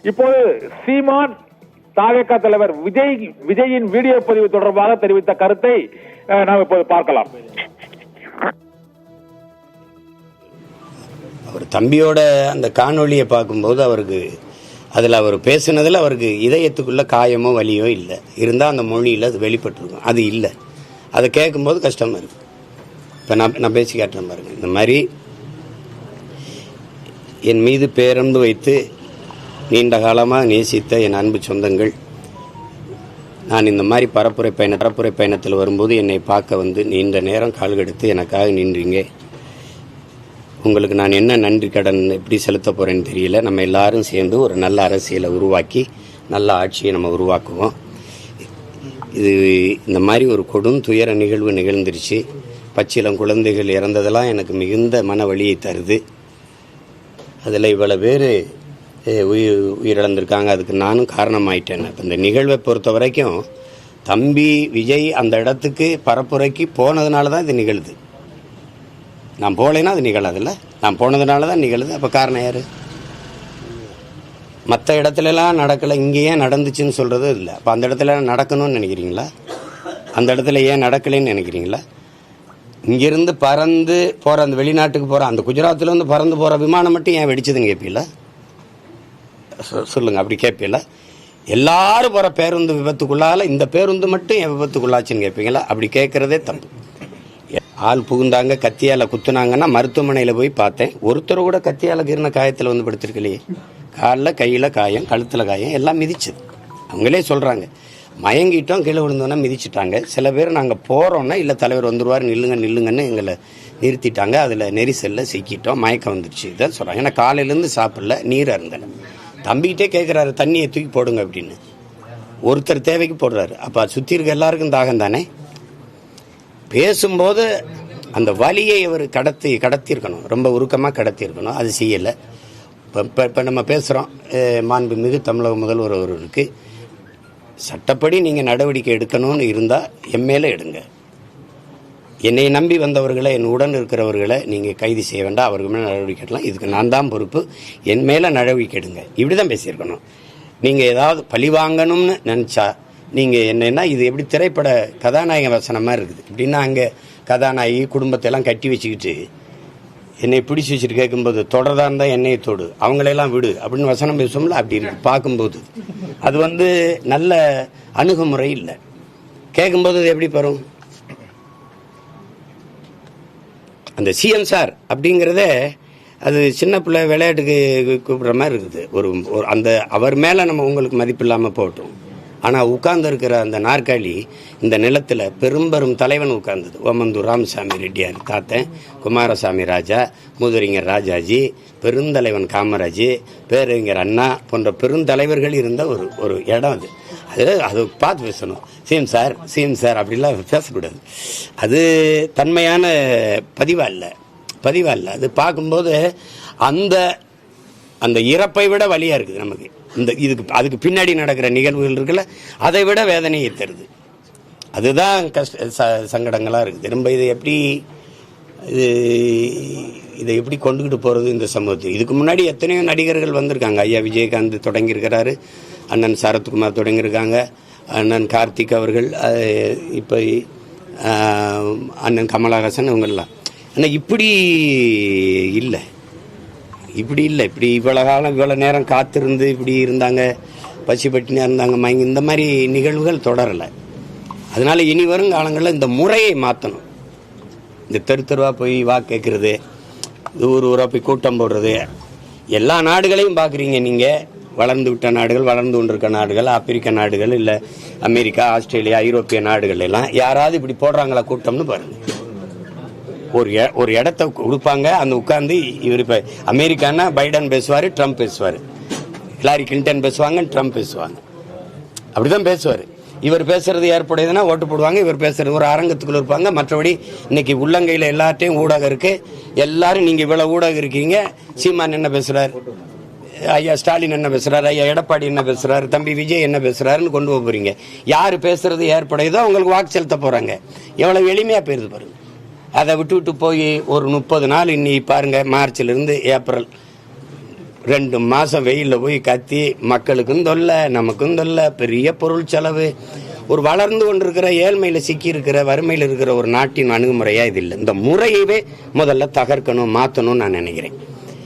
இப்போது சீமான் தாவேகா தலைவர் விஜயின் வீடியோ பதிவு தொடர்பாக தெரிவித்த கருத்தை நாம் இப்போது பார்க்கலாம். அவர் தம்பியோட அந்த காணொலியை பார்க்கும்போது அவருக்கு அதில் அவர் பேசுனதில் அவருக்கு இதயத்துக்குள்ள காயமோ வலியோ இல்லை, இருந்தால் அந்த மொழியில் அது வெளிப்பட்டுருக்கும். அது இல்லை, அதை கேட்கும்போது கஷ்டமாக இருக்குது. இப்போ நான் பேசி காட்டுறேன் பாருங்க. இந்த மாதிரி என் மீது பேரன்பு வைத்து நீண்ட காலமாக நேசித்த என் அன்பு சொந்தங்கள், நான் இந்த மாதிரி பரப்புரை பயணத்தில் வரும்போது என்னை பார்க்க வந்து நீண்ட நேரம் கால் கெடுத்து எனக்காக நின்றீங்க. உங்களுக்கு நான் என்ன நன்றி கடன் எப்படி செலுத்த போகிறேன்னு தெரியல. நம்ம எல்லாரும் சேர்ந்து ஒரு நல்ல அரசியலை உருவாக்கி நல்ல ஆட்சியை நம்ம உருவாக்குவோம். இது இந்த மாதிரி ஒரு கொடும் துயர நிகழ்வு நிகழ்ந்துருச்சு. பச்சிலம் குழந்தைகள் இறந்ததெல்லாம் எனக்கு மிகுந்த மன வலியை தருது. அதில் இவ்வளோ பேர் உயிரிழந்திருக்காங்க. அதுக்கு நானும் காரணமாயிட்டேன். இப்போ இந்த நிகழ்வை பொறுத்த வரைக்கும் தம்பி விஜய் அந்த இடத்துக்கு பரப்புரைக்கு போனதுனால தான் இது நிகழுது. நான் போகலைன்னா அது நிகழாதுல்ல, நான் போனதுனால தான் நிகழுது. அப்போ காரணம் யார்? மற்ற இடத்துலலாம் நடக்கலை, இங்கே ஏன் நடந்துச்சுன்னு சொல்கிறது இல்லை. அப்போ அந்த இடத்துல நடக்கணும்னு நினைக்கிறீங்களா? அந்த இடத்துல ஏன் நடக்கலைன்னு நினைக்கிறீங்களா? இங்கேருந்து பறந்து போகிற அந்த வெளிநாட்டுக்கு போகிற அந்த குஜராத்தில் பறந்து போகிற விமானம் மட்டும் ஏன் வெடிச்சதுன்னு கேட்பீங்களா? சொல்லுங்கள், அப்படி கேட்பீங்களா? எல்லாரும் போகிற பேருந்து விபத்துக்குள்ளால இந்த பேருந்து மட்டும் என் விபத்துக்குள்ளாச்சுன்னு கேட்பீங்களா? அப்படி கேட்குறதே தப்பு. ஆள் புகுந்தாங்க, கத்தியால் குத்துனாங்கன்னா மருத்துவமனையில் போய் பார்த்தேன். ஒருத்தர் கூட கத்தியால் கீர்ன காயத்தில் வந்து படுத்திருக்கலையே. காலில் கையில் காயம், கழுத்தில் காயம், எல்லாம் மிதிச்சுது. அவங்களே சொல்கிறாங்க, மயங்கிட்டோம், கீழே விழுந்தோன்னா மிதிச்சுட்டாங்க. சில பேர் நாங்கள் போகிறோன்னா இல்லை தலைவர் வந்துடுவார், நில்லுங்கன்னு எங்களை நிறுத்திட்டாங்க. அதில் நெரிசலில் சிக்கிட்டோம், மயக்கம் வந்துடுச்சு, இதான் சொல்கிறாங்க. ஏன்னா காலையிலேருந்து சாப்பிடல, நீர் அருந்தலை. தம்பிக்கிட்டே கேட்குறாரு தண்ணியை தூக்கி போடுங்க அப்படின்னு. ஒருத்தர் தேவைக்கு போடுறாரு. அப்போ சுற்றி இருக்க எல்லாருக்கும் தாகம் தானே. பேசும்போது அந்த வலியை அவர் கடத்தியிருக்கணும், ரொம்ப உருக்கமாக கடத்தியிருக்கணும். அது செய்யலை. இப்போ நம்ம பேசுகிறோம், மாண்புமிகு தமிழக முதல்வர் அவர்களுக்கு சட்டப்படி நீங்கள் நடவடிக்கை எடுக்கணும்னு இருந்தால் என் மேலே எடுங்க. என்னை நம்பி வந்தவர்களை, என் உடன் இருக்கிறவர்களை நீங்கள் கைது செய்ய வேண்டாம், அவர்கள் மேலே நடவடிக்கை எடுக்கலாம், இதுக்கு நான் தான் பொறுப்பு, என் மேலே நடவடிக்கை எடுங்க. இப்படி தான் பேசியிருக்கணும். நீங்கள் ஏதாவது பழி வாங்கணும்னு நினச்சா நீங்கள் என்னென்னா, இது எப்படி திரைப்பட கதாநாயக வசனம் மாதிரி இருக்குது. இப்படின்னா அங்கே கதாநாயகி குடும்பத்தையெல்லாம் கட்டி வச்சுக்கிட்டு என்னை பிடிச்சி வச்சுட்டு கேட்கும்போது தொடர்தான் இருந்தால் என்னையை தொடு, அவங்களெல்லாம் விடு அப்படின்னு வசனம் பேசுவோம்ல, அப்படி இருக்கு பார்க்கும்போது. அது நல்ல அணுகுமுறை இல்லை. கேட்கும்போது அது எப்படி வரும்? அந்த சிஎம் சார் அப்படிங்கிறத அது சின்ன பிள்ளை விளையாட்டுக்கு கூப்பிட்ற மாதிரி இருக்குது. ஒரு அந்த அவர் மேலே நம்ம உங்களுக்கு மதிப்பு இல்லாமல் போட்டோம். ஆனால் உட்கார்ந்து இருக்கிற அந்த நாற்காலி இந்த நிலத்தில் பெரும்பெரும் தலைவன் உட்கார்ந்தது. ஓமந்தூர் ராமசாமி ரெட்டியார் தாத்தன், குமாரசாமி ராஜா, மூதறிஞர் ராஜாஜி, பெருந்தலைவன் காமராஜ், பேரறிஞர் அண்ணா போன்ற பெருந்தலைவர்கள் இருந்த ஒரு இடம் அது. அது பார்த்து பேசணும். சிஎம் சார் அப்படிலாம் பேசக்கூடாது. அது தன்மையான பதிவாக இல்லை. அது பார்க்கும்போது அந்த இறப்பை விட வலியாக இருக்குது நமக்கு. அதுக்கு பின்னாடி நடக்கிற நிகழ்வுகள் இருக்குல்ல, அதை விட வேதனையை தருது. அதுதான் சங்கடங்களாக இருக்குது. ரொம்ப இதை எப்படி கொண்டுகிட்டு போகிறது இந்த சமூகத்தில்? இதுக்கு முன்னாடி எத்தனையோ நடிகர்கள் வந்திருக்காங்க. ஐயா விஜயகாந்த் தொடங்கியிருக்கிறாரு, அண்ணன் சரத்குமார் தொடங்கியிருக்காங்க, அண்ணன் கார்த்திக் அவர்கள், இப்போ அண்ணன் கமலஹாசன், இவங்கெல்லாம். ஆனால் இப்படி இல்லை. இப்படி இவ்வளோ காலம் இவ்வளோ நேரம் காத்திருந்து இப்படி இருந்தாங்க, பசிப்பட்டினியாக இருந்தாங்க, மயங்கி, இந்த மாதிரி நிகழ்வுகள் தொடரலை. அதனால் இனி வரும் காலங்களில் இந்த முறையை மாற்றணும். இந்த தெருவாக போய் கேட்குறது, ஊராக போய் கூட்டம் போடுறது, எல்லா நாடுகளையும் பார்க்குறீங்க நீங்கள். வளர்ந்து விட்ட நாடுகள், வளர்ந்து கொண்டிருக்க நாடுகள், ஆப்பிரிக்க நாடுகள், இல்லை அமெரிக்கா, ஆஸ்திரேலியா, ஐரோப்பிய நாடுகள் எல்லாம் யாராவது இப்படி போடுறாங்களா கூட்டம்னு பாருங்கள். ஒரு இடத்த கொடுப்பாங்க, அந்த உட்காந்து இவர் இப்போ அமெரிக்கானா பைடன் பேசுவார், ட்ரம்ப் பேசுவார், ஹிலாரி கிளின்டன் பேசுவாங்க, ட்ரம்ப் பேசுவாங்க, அப்படிதான் பேசுவார். இவர் பேசுறது ஏற்புடையதுன்னா ஓட்டு போடுவாங்க, இவர் பேசுறது ஒரு அரங்கத்துக்குள்ள இருப்பாங்க. மற்றபடி இன்னைக்கு உள்ளங்கையில் எல்லார்ட்டையும் ஊடகம் இருக்கு. எல்லாரும் நீங்க இவ்வளவு ஊடகம் இருக்கீங்க, சீமான் என்ன பேசுறாரு, ஐயா ஸ்டாலின் என்ன பேசுறாரு, ஐயா எடப்பாடி என்ன பேசுறாரு, தம்பி விஜய் என்ன பேசுறாருன்னு கொண்டு போறீங்க. யாரு பேசுறது ஏற்புடையதோ அவங்களுக்கு வாக்கு செலுத்த போறாங்க. எவ்வளவு எளிமையா போயிருது பாருங்க. அதை விட்டு போய் ஒரு 30 நாள் இன்னி பாருங்க, மார்ச்ல இருந்து ஏப்ரல் 2 மாசம் வெயில்ல போய் கத்தி மக்களுக்கும் தொல்லை, நமக்கும் தொல்லை, பெரிய பொருள் செலவு. ஒரு வளர்ந்து கொண்டிருக்கிற ஏழ்மையில சிக்கி இருக்கிற வறுமையில் இருக்கிற ஒரு நாட்டின் அணுகுமுறையா இது இல்லை. இந்த முறையவே முதல்ல தகர்க்கணும், மாற்றணும்னு நான் நினைக்கிறேன்.